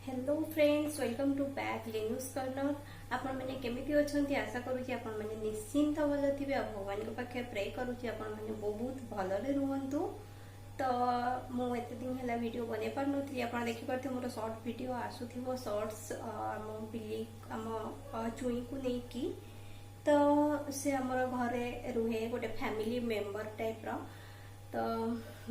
Hello friends, welcome to back लेन्यूज corner. आपण मैंने केमिति अछंती आशा करूची आपण मैंने निश्चिंत भल थिबे। भगवान के पाखे प्रे करूची आपण मैंने बहुत भलरे रुहंतु। तो मु एते दिन हला वीडियो बने पार नथि। आपण देखि परथे मोर शॉर्ट वीडियो आसुथिबो शॉर्ट्स हम बिल्ली हम चुई को नै की। तो से हमर घरे रुहे गोटे फैमिली मेंबर टाइप रो। तो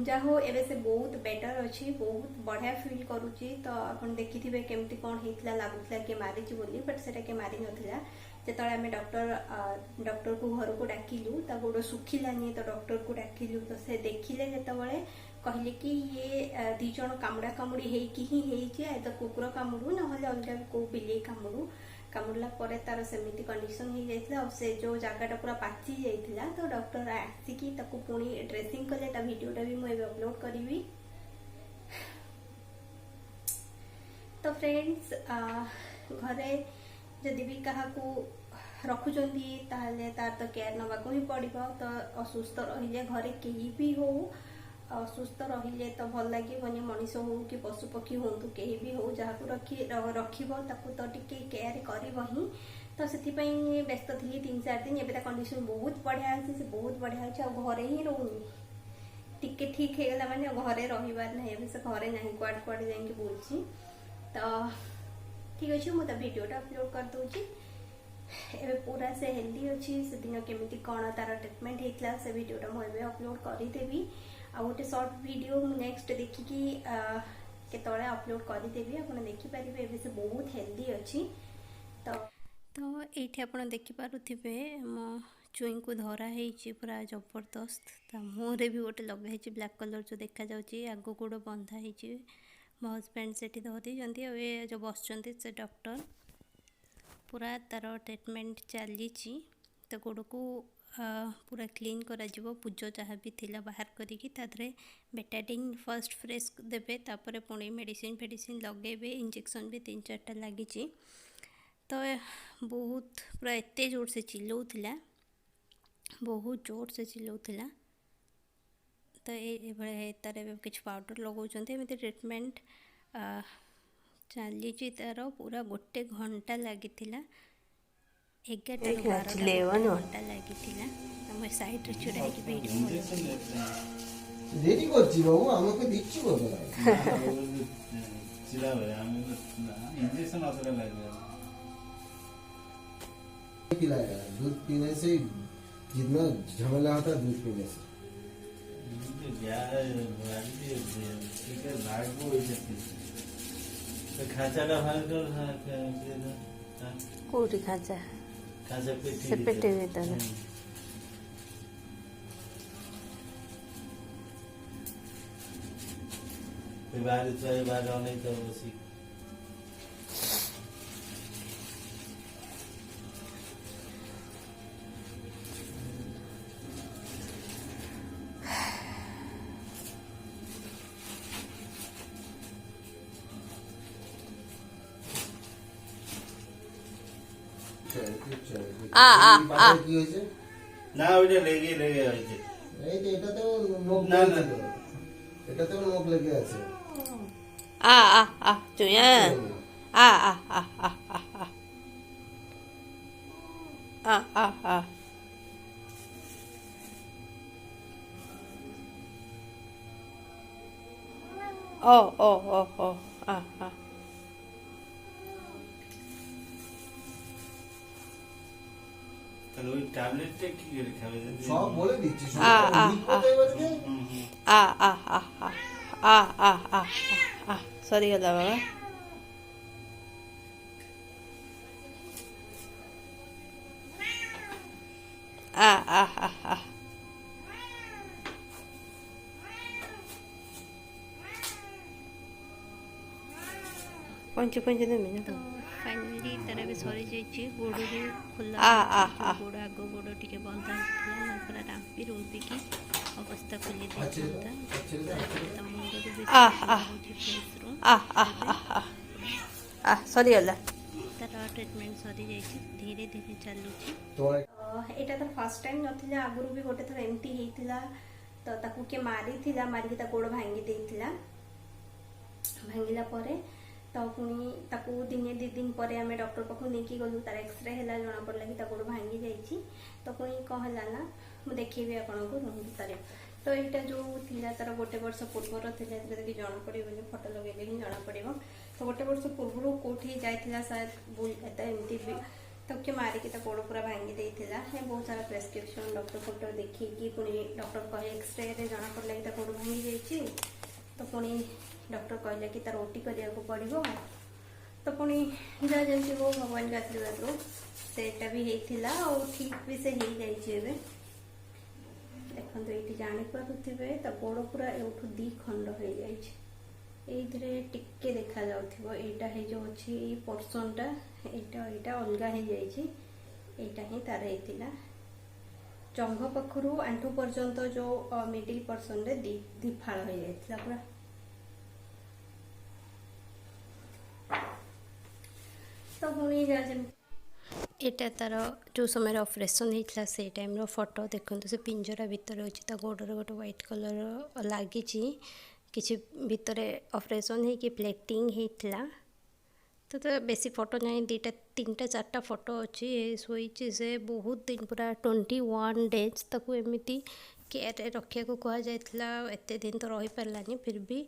जा हो एबे से बहुत बेटर अच्छी, बहुत बढ़िया फील करुच्ची। तो अपन देखिथिबे केमती कोन हेतला लागुतला के मारी छि बोली, बट सेटा के मारी नथिला। जेतळे आमे डॉक्टर को घर को डाकिलु ता गोड़ सुखिलानी, तो डॉक्टर को डाकिलु। तो से देखिले जेतବେଳେ कहले कि ये दी जण कामुडा कामुडी हेई कि ही हेई छि, आइ त कुकुर कामुडू न हले अलगा को बिल्ली कामुडू। कामुडला परे तार सेमिति कंडीशन हो जाइतला और से जो जगहटा पूरा पाची जाइतला। तो डॉक्टर आसिकी ताकू पुणी ड्रेसिंग कले। ता वीडियोटा भी मैं अपलोड करी। तो फ्रेंड्स, घरे जदि भी क्या रखुचंती ताले तार तो केयर नवा को ही पड़िबो। तो असुस्थ रहिले घरे केही भी हो, असुस्थ रहिले तो भल लगे। मनीष हो कि पशु पक्षी हो, कहीं भी हो जहाँ को रखिबो ताकू तो टिके केयर करबो ही। तो से व्यस्त थी 3-4 दिन। एबे कंडीशन बहुत बढ़िया अछि, से बहुत बढ़िया अछि। घरे ही रहूनी टिके ठीक हेगला माने घरे रहिबार नै। एबे से घरे नाही क्वाड क्वाड जाई बोलछि। तो ठीक अछि, मु त वीडियोटा अपलोड कर दोछि। एबे पूरा से हेल्दी अछि। से दिन केमिति कोन तार ट्रीटमेंट हेतला से वीडियोटा मु एबे अपलोड करि देबी। आ गोटे शॉर्ट वीडियो नेक्स्ट देखिकी केतळे अपलोड करि देबी, आपण देखि परिबे। एबे से बहुत हेल्दी अछि। तो एठी आपण देखि पारुथिबे मो चुई को धरा हेछि पूरा जबरदस्त। ता मुहरे भी गोटे लगा हेछि ब्लैक कलर जो देखा जाउछि। आगो गोड़ बंधा हेछि। मो हस्बैंड सेठी धरि जंती। ए जो बसचंती से डॉक्टर पूरा तार ट्रीटमेंट चली। तो गोड़ को पूरा क्लीन करा जिवो। पुजो जहाँ भी थिला बाहर करिकी ताधरे बेटाडिन फर्स्ट फ्रेश देबे। तापरे पुणी मेडिसिन फेडिसिन लगेबे। इंजेक्शन भी 3-4टा लागिची। तो बहुत पूरा एते जोर से चिल्लाउथिला, बहुत जोर से चिल्लाउथिला। तो ये भले तार किछ पाउडर लगाउचंते। एमिति ट्रीटमेंट चली तार पूरा गोटे घंटा लागिथिला। 11-12 घंटा लागिथिला। हम साइड रे छुड़ा कि वीडियो रेडी करछि बाबू, हमके दिछि बोला चिला भाई हम इंजेक्शन असर लगे पिलाया। दूध पीने से जितना झमेला होता दूध पीने से ठीक है। भाग को तो खाचाटा भाग कोठी खाचा खाचा से पेटे भीतर बाहर नहीं तो उसी কি হয়েছে না ওইটা লেগে হয়েছে। এই যে এটাতেও নখ না না এটাতেও নখ লেগে আছে। চুয়া তাহলে ওই ট্যাবলেটটা কি করে খাবে? সব বলে দিচ্ছি। সরিগলা বাবা। पंच देमी ना। तो फाइनली तार भी सरी जाइए। गोड़ भी खोला, गोड़ आग गोड़ टे बंधा होता पूरा राम्पी रूपी की अवस्था खोली सरीगला। तार ट्रीटमेंट सरी जाइए, धीरे धीरे चलुची। एटा तो फर्स्ट टाइम नथिला, आगुरु भी गोटे थर एमती हेतिला। तो ताकू के मारी थिला, मारी ता गोड़ भांगी देइथिला। भांगिला परे तो पुणी ताकू दिने 2 दिन पर आम डॉक्टर पाखु नहीं गलु तार एक्सरे है जना पड़ा कि गोड़ भांगी जाइए तो पुणी कौन है ना मुझे देखी आपन को तार तो यहाँ जो थिला तार गोटे वर्ष पूर्वर कि जना पड़े फोटो लगे ही जना पड़ो तो गोटे वर्ष पूर्व कौटी जाइला शायद एमती भी तो मारिकी गोड़ पूरा भांगी देता है बहुत सारा प्रेस्क्रिप्शन डॉक्टर फोटो देखिए पुणी डॉक्टर कहे एक्सरे जना पड़ा कि गोड़ भांगी जाइए तो पुणी डॉक्टर कहले कि तार ओटी करिया को पड़िबो तो पुणी जहाँ जमी हो भगवान के आशीर्वाद सेटा भी होता और ठीक भी से हो जाए देखो ये जानी पारे तो गोड़ पूरा एठू 2 खंड हो जाए टिके देखा जाउथिबो एटा हे जो अछि पोर्शनटा एटा अलगा हो जाए एटा ही तार हेतिला जंघ पाखरु आंठू पर्यंत जो मिडिल पोर्शन रे दी फाळ हो जाइतिला पूरा तो पुणी एटा तार जो समय ऑपरेशन होता से टाइम फोटो देखो से पिंजरा भितर अच्छी तो गोड़ गोटे व्हाइट कलर लगी किसी भितर ऑपरेशन हो प्लेटिंग होता तो बेसी फोटो ना 2-3 4टा फोटो अच्छी शोची से बहुत दिन पूरा 21 डेज ताकू एमती केयर रखा को कह जाता एत दिन तो रही पारानी फिर भी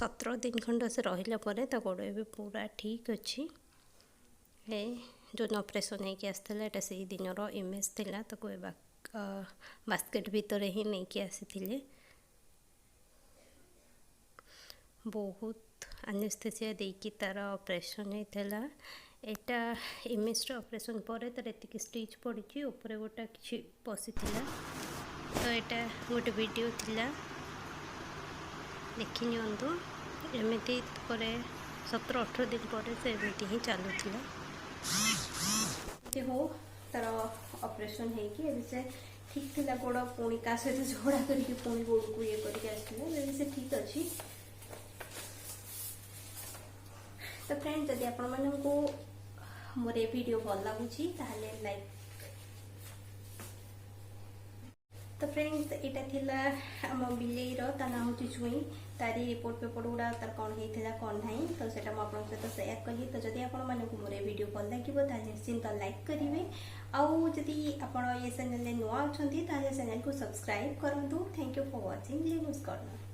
17 दिन खंड से रहा गोड़ ए पूरा ठीक अच्छी है जो ऑपरेशन होके आसला एटा से दिन इमेज थिला तो बास्केट भितर ही नहीं कि आसी बहुत एनेस्थेसिया देकी तार ऑपरेशन होता एटा इमेज ऑपरेशन पर तार एतिक स्टिच पड़ी ऊपर गोटा कि पशि तो एटा गोटे वीडियो थिला देखि नियंतु एमती पर 17-18 दिन पर से एमती ही चलुला हो तार ऑपरेशन होके ठीक थिला गोड़ पुणी का सहित झगड़ा करके पुणी गोड़ को ये करके आसला से ठीक अच्छी तो फ्रेंड जदि आपण मानकू मोर ए वीडियो भल लगुची ताहले लाइक तो फ्रेंड्स एटा थिला आम बिलेईर ता ना होची चुई तारी रिपोर्ट पेपर गुड़ा तार कौन होता कौन ना तो सेटा मु आपन सहित शेयर कली तो जदि आपण मानकू मोर ए वीडियो भल लागिबो ताहले निश्चिंत लाइक करिवे आउ जदि आपण ये चैनल नुआ अछंती ताहले चैनल को सब्सक्राइब करंतु thank you for watching news corner.